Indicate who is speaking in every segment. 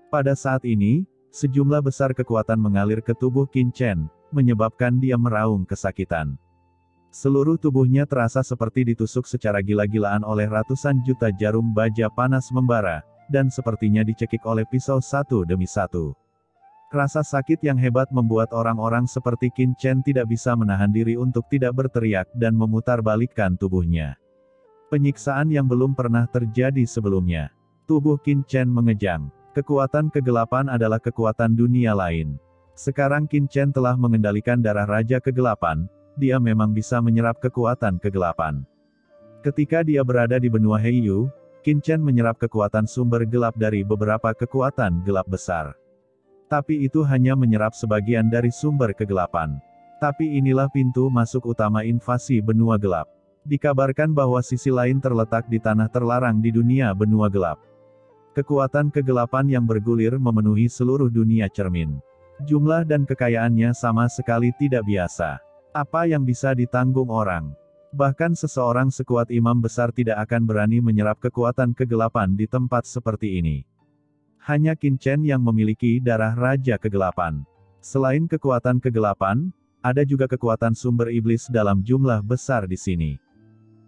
Speaker 1: Pada saat ini, sejumlah besar kekuatan mengalir ke tubuh Qin Chen, menyebabkan dia meraung kesakitan. Seluruh tubuhnya terasa seperti ditusuk secara gila-gilaan oleh ratusan juta jarum baja panas membara, dan sepertinya dicekik oleh pisau satu demi satu. Rasa sakit yang hebat membuat orang-orang seperti Qin Chen tidak bisa menahan diri untuk tidak berteriak dan memutarbalikkan tubuhnya. Penyiksaan yang belum pernah terjadi sebelumnya. Tubuh Qin Chen mengejang. Kekuatan kegelapan adalah kekuatan dunia lain. Sekarang Qin Chen telah mengendalikan darah Raja Kegelapan, dia memang bisa menyerap kekuatan kegelapan. Ketika dia berada di benua Heiyu, Qin Chen menyerap kekuatan sumber gelap dari beberapa kekuatan gelap besar. Tapi itu hanya menyerap sebagian dari sumber kegelapan. Tapi inilah pintu masuk utama invasi benua gelap. Dikabarkan bahwa sisi lain terletak di tanah terlarang di dunia benua gelap. Kekuatan kegelapan yang bergulir memenuhi seluruh dunia cermin. Jumlah dan kekayaannya sama sekali tidak biasa. Apa yang bisa ditanggung orang? Bahkan seseorang sekuat imam besar tidak akan berani menyerap kekuatan kegelapan di tempat seperti ini. Hanya Qin Chen yang memiliki darah Raja Kegelapan. Selain kekuatan kegelapan, ada juga kekuatan sumber iblis dalam jumlah besar di sini.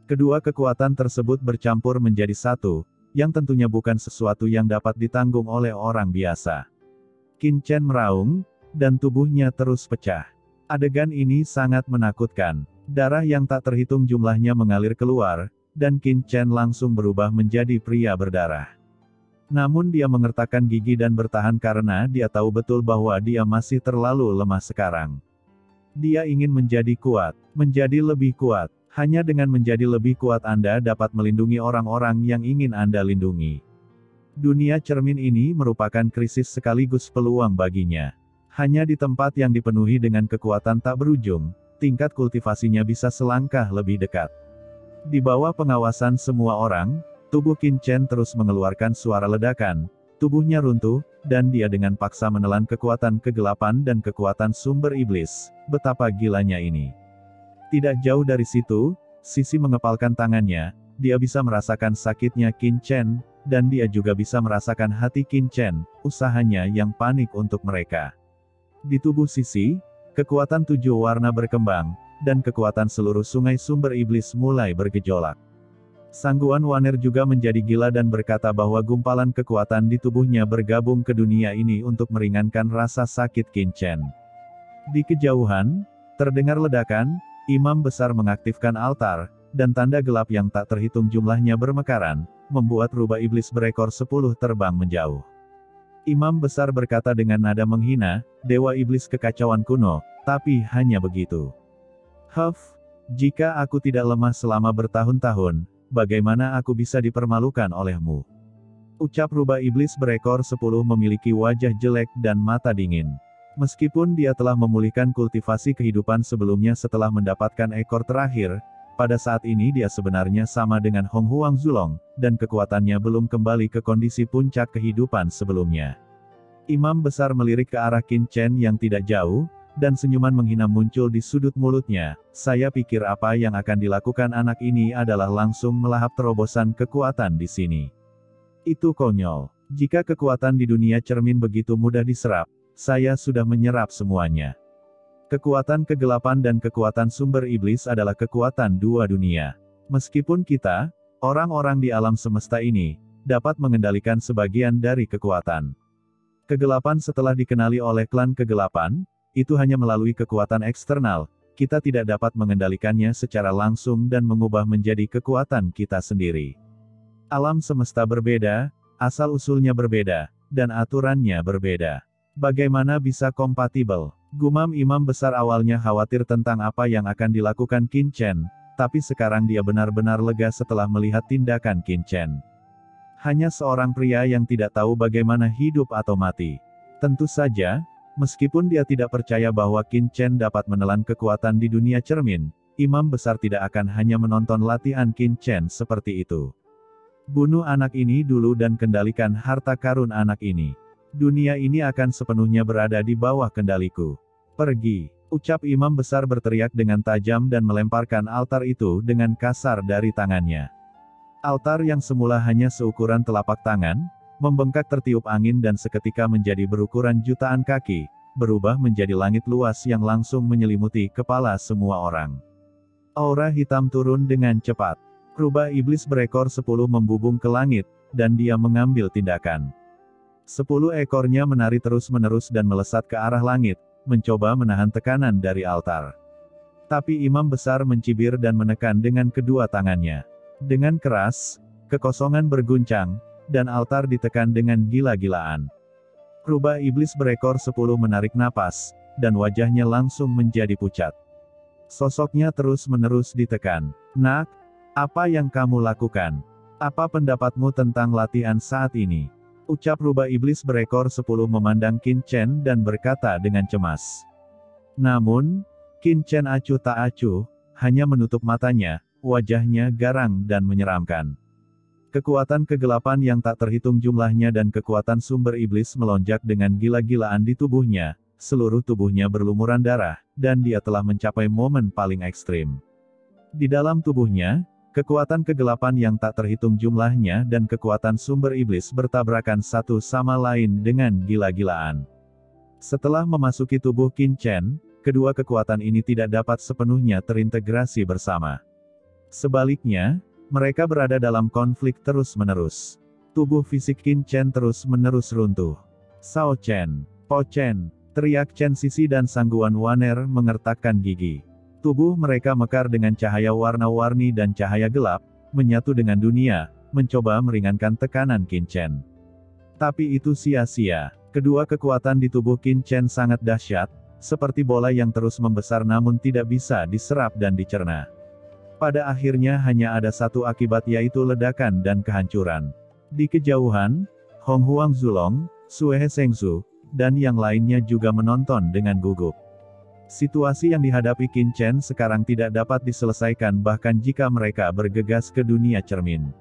Speaker 1: Kedua kekuatan tersebut bercampur menjadi satu, yang tentunya bukan sesuatu yang dapat ditanggung oleh orang biasa. Qin Chen meraung, dan tubuhnya terus pecah. Adegan ini sangat menakutkan. Darah yang tak terhitung jumlahnya mengalir keluar, dan Qin Chen langsung berubah menjadi pria berdarah. Namun dia mengertakkan gigi dan bertahan karena dia tahu betul bahwa dia masih terlalu lemah sekarang. Dia ingin menjadi kuat, menjadi lebih kuat. Hanya dengan menjadi lebih kuat Anda dapat melindungi orang-orang yang ingin Anda lindungi. Dunia cermin ini merupakan krisis sekaligus peluang baginya. Hanya di tempat yang dipenuhi dengan kekuatan tak berujung, tingkat kultivasinya bisa selangkah lebih dekat. Di bawah pengawasan semua orang, tubuh Qin Chen terus mengeluarkan suara ledakan, tubuhnya runtuh, dan dia dengan paksa menelan kekuatan kegelapan dan kekuatan sumber iblis. Betapa gilanya ini. Tidak jauh dari situ, Sisi mengepalkan tangannya, dia bisa merasakan sakitnya Qin Chen, dan dia juga bisa merasakan hati Qin Chen, usahanya yang panik untuk mereka. Di tubuh Sisi, kekuatan 7 warna berkembang, dan kekuatan seluruh sungai sumber iblis mulai bergejolak. Sangguan Waner juga menjadi gila dan berkata bahwa gumpalan kekuatan di tubuhnya bergabung ke dunia ini untuk meringankan rasa sakit Qin Chen. Di kejauhan, terdengar ledakan, imam besar mengaktifkan altar, dan tanda gelap yang tak terhitung jumlahnya bermekaran, membuat rubah iblis berekor 10 terbang menjauh. Imam besar berkata dengan nada menghina, "Dewa iblis kekacauan kuno, tapi hanya begitu. Jika aku tidak lemah selama bertahun-tahun, bagaimana aku bisa dipermalukan olehmu?" Ucap rubah iblis berekor 10 memiliki wajah jelek dan mata dingin. Meskipun dia telah memulihkan kultivasi kehidupan sebelumnya setelah mendapatkan ekor terakhir, pada saat ini dia sebenarnya sama dengan Hong Huang Zulong, dan kekuatannya belum kembali ke kondisi puncak kehidupan sebelumnya. Imam besar melirik ke arah Qin Chen yang tidak jauh, dan senyuman menghina muncul di sudut mulutnya. Saya pikir apa yang akan dilakukan anak ini adalah langsung melahap terobosan kekuatan di sini. Itu konyol. Jika kekuatan di dunia cermin begitu mudah diserap, saya sudah menyerap semuanya. Kekuatan kegelapan dan kekuatan sumber iblis adalah kekuatan dua dunia. Meskipun kita, orang-orang di alam semesta ini, dapat mengendalikan sebagian dari kekuatan kegelapan setelah dikenali oleh klan kegelapan, itu hanya melalui kekuatan eksternal, kita tidak dapat mengendalikannya secara langsung dan mengubah menjadi kekuatan kita sendiri. Alam semesta berbeda, asal-usulnya berbeda, dan aturannya berbeda. Bagaimana bisa kompatibel? Gumam imam besar awalnya khawatir tentang apa yang akan dilakukan Qin Chen, tapi sekarang dia benar-benar lega setelah melihat tindakan Qin Chen. Hanya seorang pria yang tidak tahu bagaimana hidup atau mati. Tentu saja, meskipun dia tidak percaya bahwa Qin Chen dapat menelan kekuatan di dunia cermin, imam besar tidak akan hanya menonton latihan Qin Chen seperti itu. Bunuh anak ini dulu dan kendalikan harta karun anak ini. Dunia ini akan sepenuhnya berada di bawah kendaliku. Pergi, ucap imam besar berteriak dengan tajam dan melemparkan altar itu dengan kasar dari tangannya. Altar yang semula hanya seukuran telapak tangan, Membengkak tertiup angin dan seketika menjadi berukuran jutaan kaki, berubah menjadi langit luas yang langsung menyelimuti kepala semua orang. Aura hitam turun dengan cepat. Rubah iblis berekor 10 membubung ke langit, dan dia mengambil tindakan. 10 ekornya menari terus-menerus dan melesat ke arah langit, mencoba menahan tekanan dari altar. Tapi imam besar mencibir dan menekan dengan kedua tangannya. Dengan keras, kekosongan berguncang, dan altar ditekan dengan gila-gilaan. Rubah iblis berekor 10 menarik napas, dan wajahnya langsung menjadi pucat. Sosoknya terus-menerus ditekan. Nak, apa yang kamu lakukan? Apa pendapatmu tentang latihan saat ini? Ucap rubah iblis berekor 10 memandang Qin Chen dan berkata dengan cemas. Namun, Qin Chen acuh tak acuh, hanya menutup matanya, wajahnya garang dan menyeramkan. Kekuatan kegelapan yang tak terhitung jumlahnya dan kekuatan sumber iblis melonjak dengan gila-gilaan di tubuhnya, seluruh tubuhnya berlumuran darah, dan dia telah mencapai momen paling ekstrim. Di dalam tubuhnya, kekuatan kegelapan yang tak terhitung jumlahnya dan kekuatan sumber iblis bertabrakan satu sama lain dengan gila-gilaan. Setelah memasuki tubuh Qin Chen, kedua kekuatan ini tidak dapat sepenuhnya terintegrasi bersama. Sebaliknya, mereka berada dalam konflik terus-menerus. Tubuh fisik Qin Chen terus-menerus runtuh. Sao Chen, Po Chen, teriak Chen Sisi dan Sangguan Waner mengertakkan gigi. Tubuh mereka mekar dengan cahaya warna-warni dan cahaya gelap, menyatu dengan dunia, mencoba meringankan tekanan Qin Chen. Tapi itu sia-sia. Kedua kekuatan di tubuh Qin Chen sangat dahsyat, seperti bola yang terus membesar namun tidak bisa diserap dan dicerna. Pada akhirnya hanya ada satu akibat yaitu ledakan dan kehancuran. Di kejauhan, Hong Huang Zulong, Sue Sengzu, dan yang lainnya juga menonton dengan gugup. Situasi yang dihadapi Qin Chen sekarang tidak dapat diselesaikan bahkan jika mereka bergegas ke dunia cermin.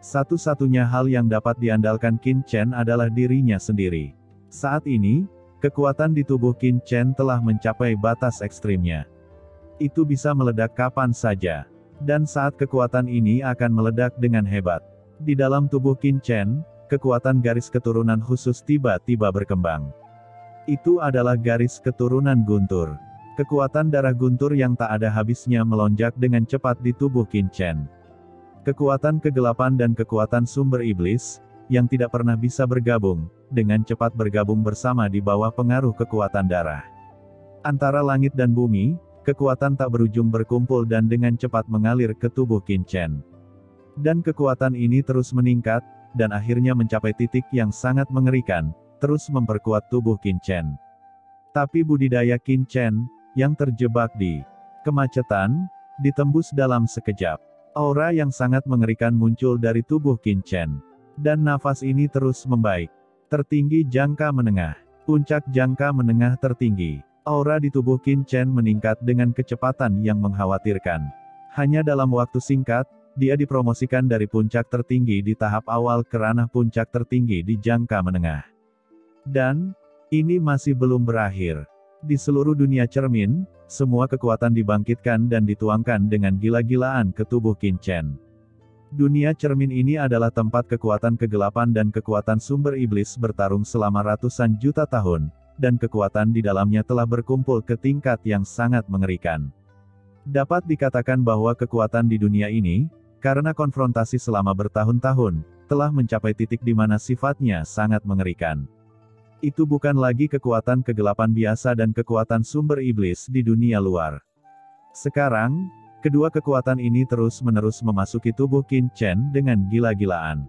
Speaker 1: Satu-satunya hal yang dapat diandalkan Qin Chen adalah dirinya sendiri. Saat ini, kekuatan di tubuh Qin Chen telah mencapai batas ekstrimnya. Itu bisa meledak kapan saja. Dan saat kekuatan ini akan meledak dengan hebat. Di dalam tubuh Qin Chen, kekuatan garis keturunan khusus tiba-tiba berkembang. Itu adalah garis keturunan guntur. Kekuatan darah guntur yang tak ada habisnya melonjak dengan cepat di tubuh Qin Chen. Kekuatan kegelapan dan kekuatan sumber iblis, yang tidak pernah bisa bergabung, dengan cepat bergabung bersama di bawah pengaruh kekuatan darah. Antara langit dan bumi, kekuatan tak berujung berkumpul dan dengan cepat mengalir ke tubuh Qin Chen. Dan kekuatan ini terus meningkat, dan akhirnya mencapai titik yang sangat mengerikan, terus memperkuat tubuh Qin Chen. Tapi budidaya Qin Chen, yang terjebak di kemacetan, ditembus dalam sekejap. Aura yang sangat mengerikan muncul dari tubuh Qin Chen. Dan nafas ini terus membaik. Tertinggi jangka menengah. Puncak jangka menengah tertinggi. Aura di tubuh Qin Chen meningkat dengan kecepatan yang mengkhawatirkan. Hanya dalam waktu singkat, dia dipromosikan dari puncak tertinggi di tahap awal ke ranah puncak tertinggi di jangka menengah. Dan, ini masih belum berakhir. Di seluruh dunia cermin, semua kekuatan dibangkitkan dan dituangkan dengan gila-gilaan ke tubuh Qin Chen. Dunia cermin ini adalah tempat kekuatan kegelapan dan kekuatan sumber iblis bertarung selama ratusan juta tahun. Dan kekuatan di dalamnya telah berkumpul ke tingkat yang sangat mengerikan. Dapat dikatakan bahwa kekuatan di dunia ini, karena konfrontasi selama bertahun-tahun, telah mencapai titik di mana sifatnya sangat mengerikan. Itu bukan lagi kekuatan kegelapan biasa dan kekuatan sumber iblis di dunia luar. Sekarang, kedua kekuatan ini terus-menerus memasuki tubuh Qin Chen dengan gila-gilaan.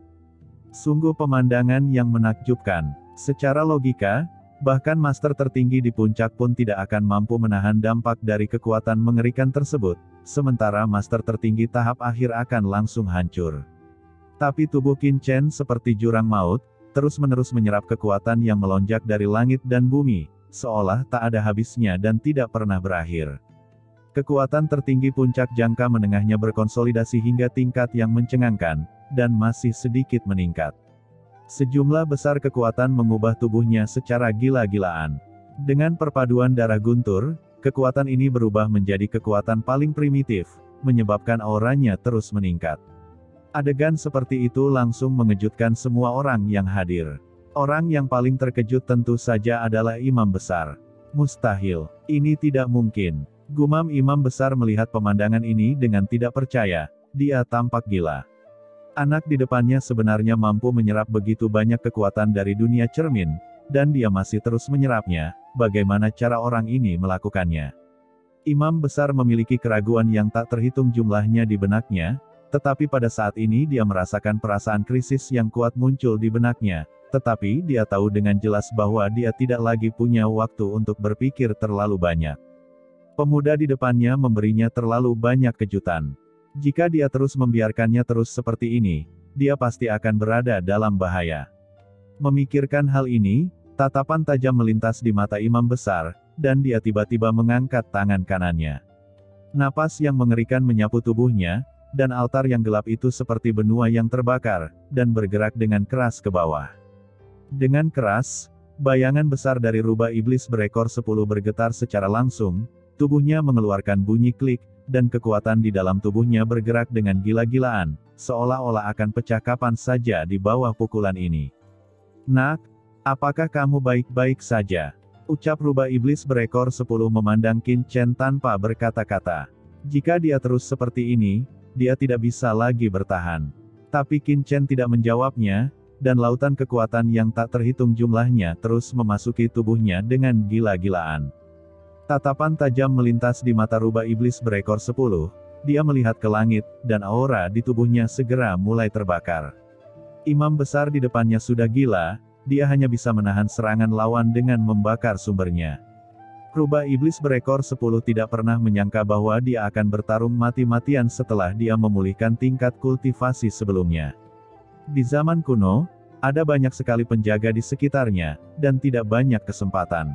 Speaker 1: Sungguh pemandangan yang menakjubkan. Secara logika, bahkan master tertinggi di puncak pun tidak akan mampu menahan dampak dari kekuatan mengerikan tersebut, sementara master tertinggi tahap akhir akan langsung hancur. Tapi tubuh Qin Chen seperti jurang maut, terus-menerus menyerap kekuatan yang melonjak dari langit dan bumi, seolah tak ada habisnya dan tidak pernah berakhir. Kekuatan tertinggi puncak jangka menengahnya berkonsolidasi hingga tingkat yang mencengangkan, dan masih sedikit meningkat. Sejumlah besar kekuatan mengubah tubuhnya secara gila-gilaan. Dengan perpaduan darah guntur, kekuatan ini berubah menjadi kekuatan paling primitif, menyebabkan auranya terus meningkat. Adegan seperti itu langsung mengejutkan semua orang yang hadir. Orang yang paling terkejut tentu saja adalah imam besar. Mustahil. Ini tidak mungkin. Gumam imam besar melihat pemandangan ini dengan tidak percaya. Dia tampak gila. Anak di depannya sebenarnya mampu menyerap begitu banyak kekuatan dari dunia cermin, dan dia masih terus menyerapnya. Bagaimana cara orang ini melakukannya? Imam besar memiliki keraguan yang tak terhitung jumlahnya di benaknya, tetapi pada saat ini dia merasakan perasaan krisis yang kuat muncul di benaknya, tetapi dia tahu dengan jelas bahwa dia tidak lagi punya waktu untuk berpikir terlalu banyak. Pemuda di depannya memberinya terlalu banyak kejutan. Jika dia terus membiarkannya terus seperti ini, dia pasti akan berada dalam bahaya. Memikirkan hal ini, tatapan tajam melintas di mata imam besar, dan dia tiba-tiba mengangkat tangan kanannya. Napas yang mengerikan menyapu tubuhnya, dan altar yang gelap itu seperti benua yang terbakar, dan bergerak dengan keras ke bawah. Dengan keras, bayangan besar dari rubah iblis berekor 10 bergetar secara langsung, tubuhnya mengeluarkan bunyi klik, dan kekuatan di dalam tubuhnya bergerak dengan gila-gilaan, seolah-olah akan pecah kapan saja di bawah pukulan ini. "Nak, apakah kamu baik-baik saja?" ucap rubah iblis berekor 10 memandang Qin Chen tanpa berkata-kata. Jika dia terus seperti ini, dia tidak bisa lagi bertahan. Tapi Qin Chen tidak menjawabnya, dan lautan kekuatan yang tak terhitung jumlahnya terus memasuki tubuhnya dengan gila-gilaan. Tatapan tajam melintas di mata rubah iblis berekor 10, dia melihat ke langit, dan aura di tubuhnya segera mulai terbakar. Imam besar di depannya sudah gila, dia hanya bisa menahan serangan lawan dengan membakar sumbernya. Rubah iblis berekor 10 tidak pernah menyangka bahwa dia akan bertarung mati-matian setelah dia memulihkan tingkat kultivasi sebelumnya. Di zaman kuno, ada banyak sekali penjaga di sekitarnya, dan tidak banyak kesempatan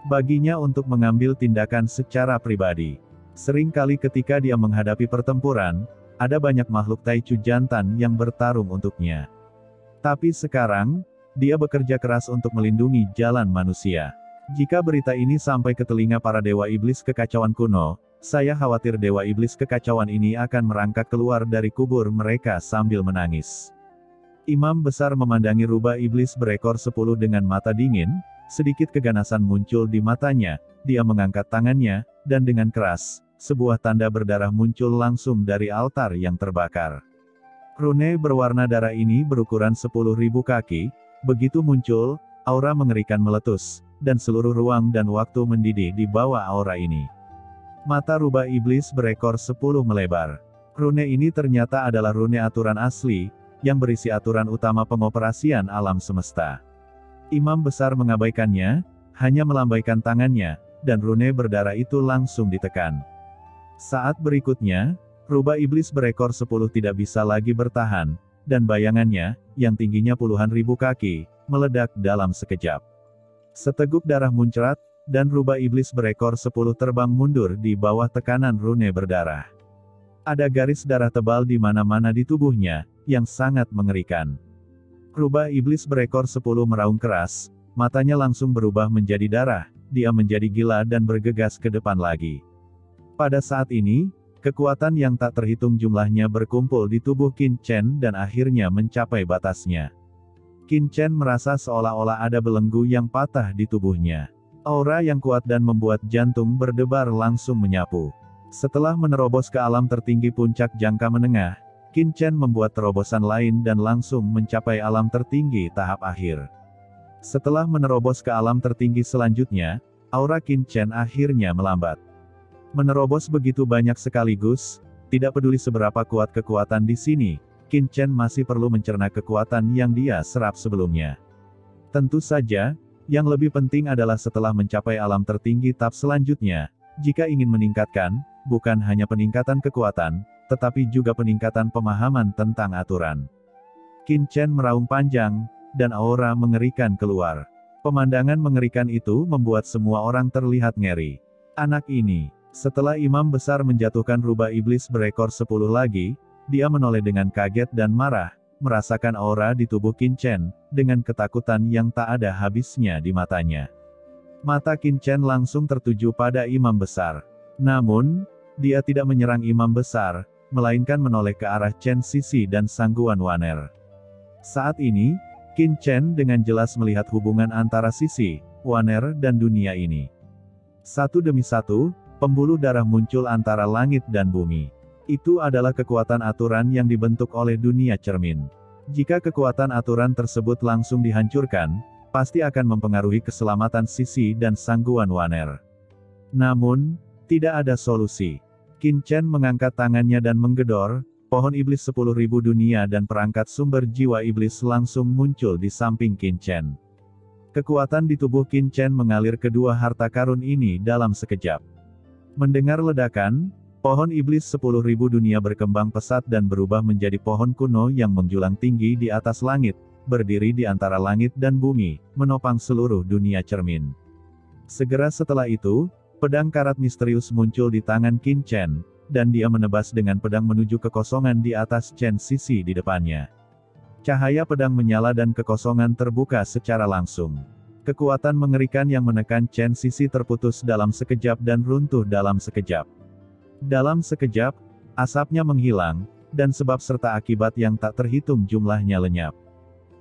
Speaker 1: baginya untuk mengambil tindakan secara pribadi. Seringkali ketika dia menghadapi pertempuran, ada banyak makhluk Taichu jantan yang bertarung untuknya. Tapi sekarang, dia bekerja keras untuk melindungi jalan manusia. Jika berita ini sampai ke telinga para dewa iblis kekacauan kuno, saya khawatir dewa iblis kekacauan ini akan merangkak keluar dari kubur mereka sambil menangis. Imam besar memandangi rubah iblis berekor 10 dengan mata dingin. Sedikit keganasan muncul di matanya, dia mengangkat tangannya, dan dengan keras, sebuah tanda berdarah muncul langsung dari altar yang terbakar. Rune berwarna darah ini berukuran 10.000 kaki, begitu muncul, aura mengerikan meletus, dan seluruh ruang dan waktu mendidih di bawah aura ini. Mata rubah iblis berekor 10 melebar. Rune ini ternyata adalah rune aturan asli, yang berisi aturan utama pengoperasian alam semesta. Imam besar mengabaikannya, hanya melambaikan tangannya, dan rune berdarah itu langsung ditekan. Saat berikutnya, rubah iblis berekor 10 tidak bisa lagi bertahan, dan bayangannya, yang tingginya puluhan ribu kaki, meledak dalam sekejap. Seteguk darah muncrat, dan rubah iblis berekor 10 terbang mundur di bawah tekanan rune berdarah. Ada garis darah tebal di mana-mana di tubuhnya, yang sangat mengerikan. Rubah iblis berekor 10 meraung keras, matanya langsung berubah menjadi darah, dia menjadi gila dan bergegas ke depan lagi. Pada saat ini, kekuatan yang tak terhitung jumlahnya berkumpul di tubuh Qin Chen dan akhirnya mencapai batasnya. Qin Chen merasa seolah-olah ada belenggu yang patah di tubuhnya. Aura yang kuat dan membuat jantung berdebar langsung menyapu. Setelah menerobos ke alam tertinggi puncak jangka menengah, Qin Chen membuat terobosan lain dan langsung mencapai alam tertinggi tahap akhir. Setelah menerobos ke alam tertinggi selanjutnya, aura Qin Chen akhirnya melambat. Menerobos begitu banyak sekaligus, tidak peduli seberapa kuat kekuatan di sini, Qin Chen masih perlu mencerna kekuatan yang dia serap sebelumnya. Tentu saja, yang lebih penting adalah setelah mencapai alam tertinggi tahap selanjutnya, jika ingin meningkatkan, bukan hanya peningkatan kekuatan, tetapi juga peningkatan pemahaman tentang aturan. Qin Chen meraung panjang, dan aura mengerikan keluar. Pemandangan mengerikan itu membuat semua orang terlihat ngeri. Anak ini, setelah imam besar menjatuhkan rubah iblis berekor 10 lagi, dia menoleh dengan kaget dan marah, merasakan aura di tubuh Qin Chen, dengan ketakutan yang tak ada habisnya di matanya. Mata Qin Chen langsung tertuju pada imam besar. Namun, dia tidak menyerang imam besar, melainkan menoleh ke arah Chen Sisi dan Sangguan Waner. Saat ini, Qin Chen dengan jelas melihat hubungan antara Sisi, Waner dan dunia ini. Satu demi satu, pembuluh darah muncul antara langit dan bumi. Itu adalah kekuatan aturan yang dibentuk oleh dunia cermin. Jika kekuatan aturan tersebut langsung dihancurkan, pasti akan mempengaruhi keselamatan Sisi dan Sangguan Waner. Namun, tidak ada solusi. Qin Chen mengangkat tangannya dan menggedor, pohon iblis 10.000 dunia dan perangkat sumber jiwa iblis langsung muncul di samping Qin Chen. Kekuatan di tubuh Qin Chen mengalir kedua harta karun ini dalam sekejap. Mendengar ledakan, pohon iblis 10.000 dunia berkembang pesat dan berubah menjadi pohon kuno yang menjulang tinggi di atas langit, berdiri di antara langit dan bumi, menopang seluruh dunia cermin. Segera setelah itu, pedang karat misterius muncul di tangan Qin Chen, dan dia menebas dengan pedang menuju kekosongan di atas Chen Sisi di depannya. Cahaya pedang menyala dan kekosongan terbuka secara langsung. Kekuatan mengerikan yang menekan Chen Sisi terputus dalam sekejap dan runtuh dalam sekejap. Dalam sekejap, asapnya menghilang, dan sebab serta akibat yang tak terhitung jumlahnya lenyap.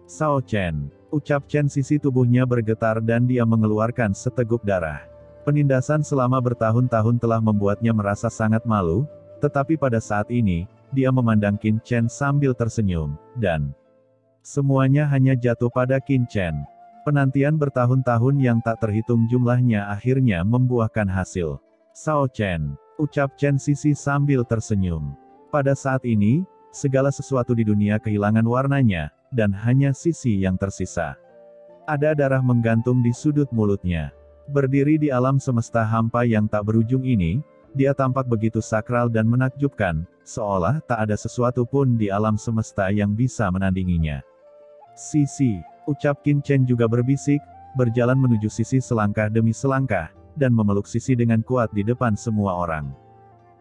Speaker 1: Sao Chen, ucap Chen Sisi, tubuhnya bergetar dan dia mengeluarkan seteguk darah. Penindasan selama bertahun-tahun telah membuatnya merasa sangat malu, tetapi pada saat ini, dia memandang Qin Chen sambil tersenyum, dan semuanya hanya jatuh pada Qin Chen. Penantian bertahun-tahun yang tak terhitung jumlahnya akhirnya membuahkan hasil. Sao Chen, ucap Chen Sisi sambil tersenyum. Pada saat ini, segala sesuatu di dunia kehilangan warnanya, dan hanya Sisi yang tersisa. Ada darah menggantung di sudut mulutnya. Berdiri di alam semesta hampa yang tak berujung ini, dia tampak begitu sakral dan menakjubkan, seolah tak ada sesuatu pun di alam semesta yang bisa menandinginya. Sisi, ucap Qin Chen juga berbisik, berjalan menuju Sisi selangkah demi selangkah, dan memeluk Sisi dengan kuat di depan semua orang.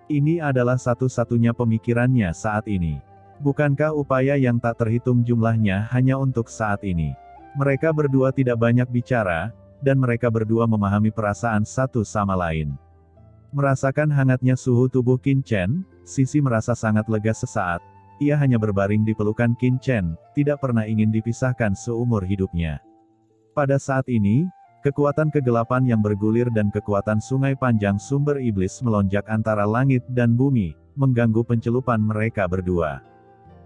Speaker 1: Ini adalah satu-satunya pemikirannya saat ini. Bukankah upaya yang tak terhitung jumlahnya hanya untuk saat ini? Mereka berdua tidak banyak bicara, dan mereka berdua memahami perasaan satu sama lain. Merasakan hangatnya suhu tubuh Qin Chen, Sisi merasa sangat lega sesaat. Ia hanya berbaring di pelukan Qin Chen, tidak pernah ingin dipisahkan seumur hidupnya. Pada saat ini, kekuatan kegelapan yang bergulir dan kekuatan sungai panjang sumber iblis melonjak antara langit dan bumi, mengganggu pencelupan mereka berdua.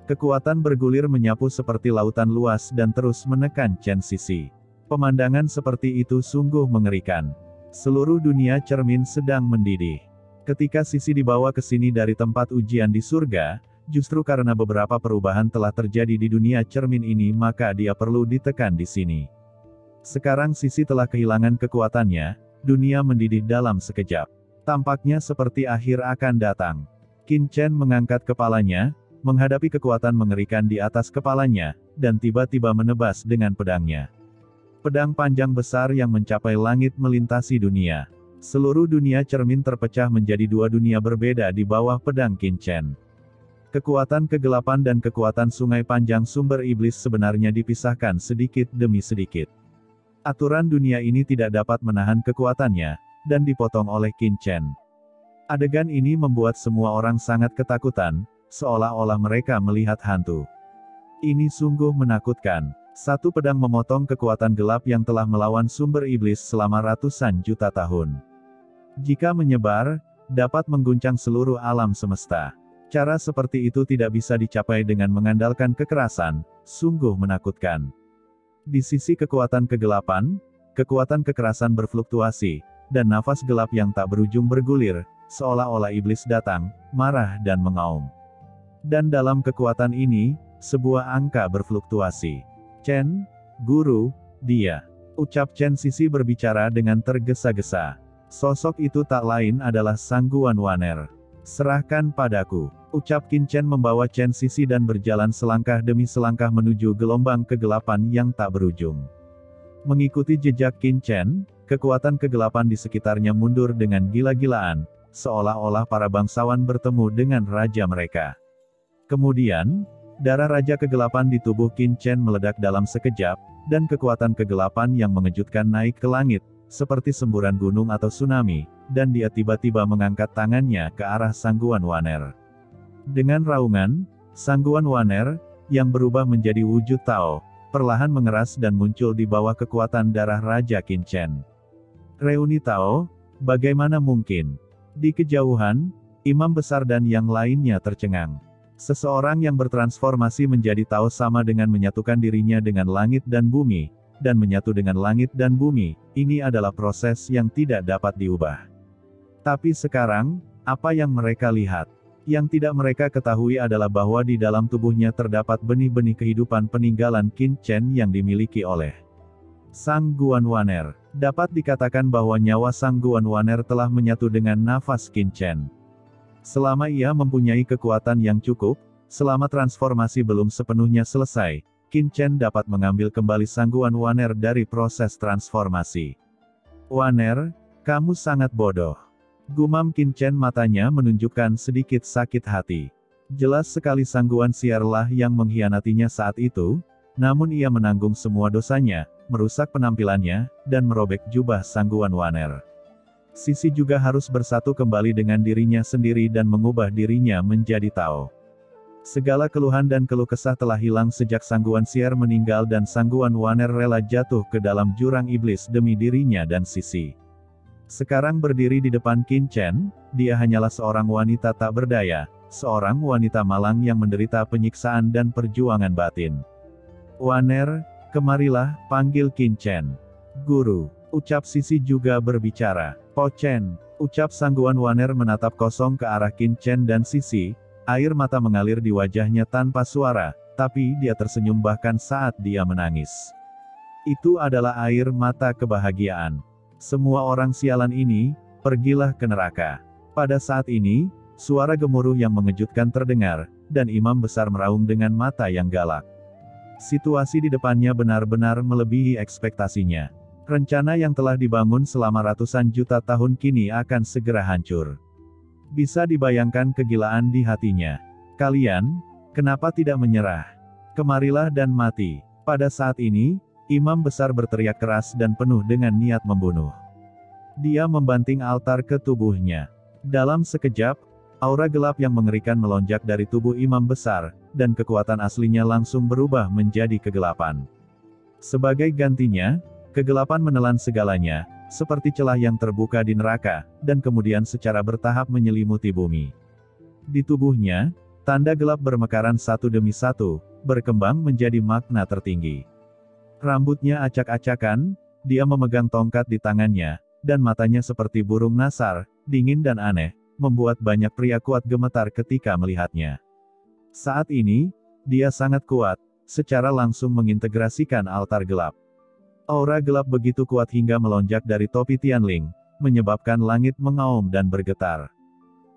Speaker 1: Kekuatan bergulir menyapu seperti lautan luas dan terus menekan Chen Sisi. Pemandangan seperti itu sungguh mengerikan. Seluruh dunia cermin sedang mendidih. Ketika Sisi dibawa ke sini dari tempat ujian di surga, justru karena beberapa perubahan telah terjadi di dunia cermin ini maka dia perlu ditekan di sini. Sekarang Sisi telah kehilangan kekuatannya, dunia mendidih dalam sekejap. Tampaknya seperti akhir akan datang. Qin Chen mengangkat kepalanya, menghadapi kekuatan mengerikan di atas kepalanya, dan tiba-tiba menebas dengan pedangnya. Pedang panjang besar yang mencapai langit melintasi dunia. Seluruh dunia cermin terpecah menjadi dua dunia berbeda di bawah pedang Qin Chen. Kekuatan kegelapan dan kekuatan sungai panjang sumber iblis sebenarnya dipisahkan sedikit demi sedikit. Aturan dunia ini tidak dapat menahan kekuatannya, dan dipotong oleh Qin Chen. Adegan ini membuat semua orang sangat ketakutan, seolah-olah mereka melihat hantu. Ini sungguh menakutkan. Satu pedang memotong kekuatan gelap yang telah melawan sumber iblis selama ratusan juta tahun. Jika menyebar, dapat mengguncang seluruh alam semesta. Cara seperti itu tidak bisa dicapai dengan mengandalkan kekerasan, sungguh menakutkan. Di sisi kekuatan kegelapan, kekuatan kekerasan berfluktuasi, dan nafas gelap yang tak berujung bergulir, seolah-olah iblis datang, marah dan mengaum. Dan dalam kekuatan ini, sebuah angka berfluktuasi. Chen, guru, dia. Ucap Chen Sisi berbicara dengan tergesa-gesa. Sosok itu tak lain adalah Sangguan Waner. Serahkan padaku. Ucap Qin Chen membawa Chen Sisi dan berjalan selangkah demi selangkah menuju gelombang kegelapan yang tak berujung. Mengikuti jejak Qin Chen, kekuatan kegelapan di sekitarnya mundur dengan gila-gilaan, seolah-olah para bangsawan bertemu dengan raja mereka. Kemudian, darah raja kegelapan di tubuh Qin Chen meledak dalam sekejap, dan kekuatan kegelapan yang mengejutkan naik ke langit, seperti semburan gunung atau tsunami, dan dia tiba-tiba mengangkat tangannya ke arah Sangguan Waner. Dengan raungan, Sangguan Waner, yang berubah menjadi wujud Tao, perlahan mengeras dan muncul di bawah kekuatan darah Raja Qin Chen. Reuni Tao, bagaimana mungkin? Di kejauhan, imam besar dan yang lainnya tercengang. Seseorang yang bertransformasi menjadi Tao sama dengan menyatukan dirinya dengan langit dan bumi, dan menyatu dengan langit dan bumi, ini adalah proses yang tidak dapat diubah. Tapi sekarang, apa yang mereka lihat? Yang tidak mereka ketahui adalah bahwa di dalam tubuhnya terdapat benih-benih kehidupan peninggalan Qin Chen yang dimiliki oleh Sangguan Waner. Dapat dikatakan bahwa nyawa Sangguan Waner telah menyatu dengan nafas Qin Chen. Selama ia mempunyai kekuatan yang cukup, selama transformasi belum sepenuhnya selesai, Qin Chen dapat mengambil kembali Sangguan Waner dari proses transformasi. Waner, kamu sangat bodoh. Gumam Qin Chen, matanya menunjukkan sedikit sakit hati. Jelas sekali Sangguan Siarlah yang mengkhianatinya saat itu, namun ia menanggung semua dosanya, merusak penampilannya, dan merobek jubah Sangguan Waner. Sisi juga harus bersatu kembali dengan dirinya sendiri dan mengubah dirinya menjadi Tao. Segala keluhan dan keluh kesah telah hilang sejak Sangguan Siar meninggal dan Sangguan Waner rela jatuh ke dalam jurang iblis demi dirinya dan Sisi. Sekarang berdiri di depan Qin Chen, dia hanyalah seorang wanita tak berdaya, seorang wanita malang yang menderita penyiksaan dan perjuangan batin. Waner, kemarilah, panggil Qin Chen. Guru, ucap Sisi juga berbicara. Po Chen, ucap Sangguan Waner menatap kosong ke arah Qin Chen dan Sisi, air mata mengalir di wajahnya tanpa suara, tapi dia tersenyum bahkan saat dia menangis. Itu adalah air mata kebahagiaan. Semua orang sialan ini, pergilah ke neraka. Pada saat ini, suara gemuruh yang mengejutkan terdengar, dan imam besar meraung dengan mata yang galak. Situasi di depannya benar-benar melebihi ekspektasinya. Rencana yang telah dibangun selama ratusan juta tahun kini akan segera hancur. Bisa dibayangkan kegilaan di hatinya. Kalian, kenapa tidak menyerah? Kemarilah dan mati. Pada saat ini, imam besar berteriak keras dan penuh dengan niat membunuh. Dia membanting altar ke tubuhnya. Dalam sekejap, aura gelap yang mengerikan melonjak dari tubuh imam besar, dan kekuatan aslinya langsung berubah menjadi kegelapan. Sebagai gantinya, kegelapan menelan segalanya, seperti celah yang terbuka di neraka, dan kemudian secara bertahap menyelimuti bumi. Di tubuhnya, tanda gelap bermekaran satu demi satu, berkembang menjadi makna tertinggi. Rambutnya acak-acakan, dia memegang tongkat di tangannya, dan matanya seperti burung nasar, dingin dan aneh, membuat banyak pria kuat gemetar ketika melihatnya. Saat ini, dia sangat kuat, secara langsung mengintegrasikan altar gelap. Aura gelap begitu kuat hingga melonjak dari topi Tianling, menyebabkan langit mengaum dan bergetar.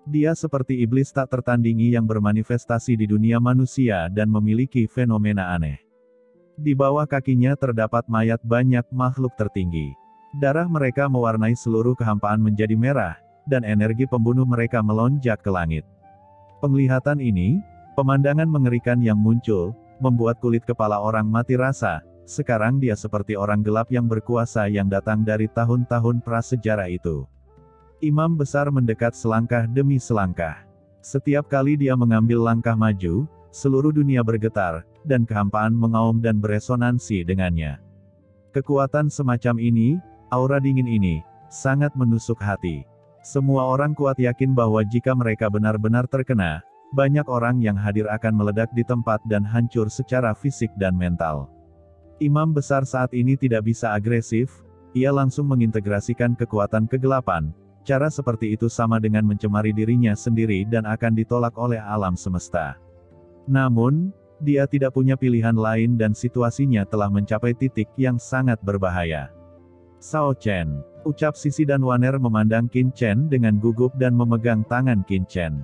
Speaker 1: Dia seperti iblis tak tertandingi yang bermanifestasi di dunia manusia dan memiliki fenomena aneh. Di bawah kakinya terdapat mayat banyak makhluk tertinggi. Darah mereka mewarnai seluruh kehampaan menjadi merah, dan energi pembunuh mereka melonjak ke langit. Penglihatan ini, pemandangan mengerikan yang muncul, membuat kulit kepala orang mati rasa. Sekarang dia seperti orang gelap yang berkuasa yang datang dari tahun-tahun prasejarah itu. Imam besar mendekat selangkah demi selangkah. Setiap kali dia mengambil langkah maju, seluruh dunia bergetar, dan kehampaan mengaum dan beresonansi dengannya. Kekuatan semacam ini, aura dingin ini, sangat menusuk hati. Semua orang kuat yakin bahwa jika mereka benar-benar terkena, banyak orang yang hadir akan meledak di tempat dan hancur secara fisik dan mental. Imam besar saat ini tidak bisa agresif, ia langsung mengintegrasikan kekuatan kegelapan. Cara seperti itu sama dengan mencemari dirinya sendiri dan akan ditolak oleh alam semesta. Namun, dia tidak punya pilihan lain dan situasinya telah mencapai titik yang sangat berbahaya. Sao Chen, ucap Sisi dan Waner memandang Qin Chen dengan gugup dan memegang tangan Qin Chen.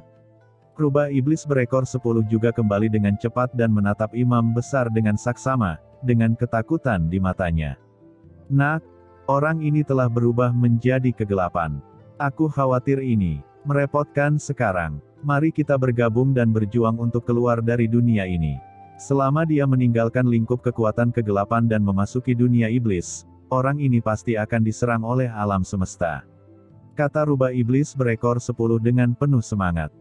Speaker 1: Rubah iblis berekor 10 juga kembali dengan cepat dan menatap imam besar dengan saksama, dengan ketakutan di matanya. Nak, orang ini telah berubah menjadi kegelapan. Aku khawatir ini merepotkan sekarang. Mari kita bergabung dan berjuang untuk keluar dari dunia ini. Selama dia meninggalkan lingkup kekuatan kegelapan dan memasuki dunia iblis, orang ini pasti akan diserang oleh alam semesta. Kata rubah iblis berekor 10 dengan penuh semangat.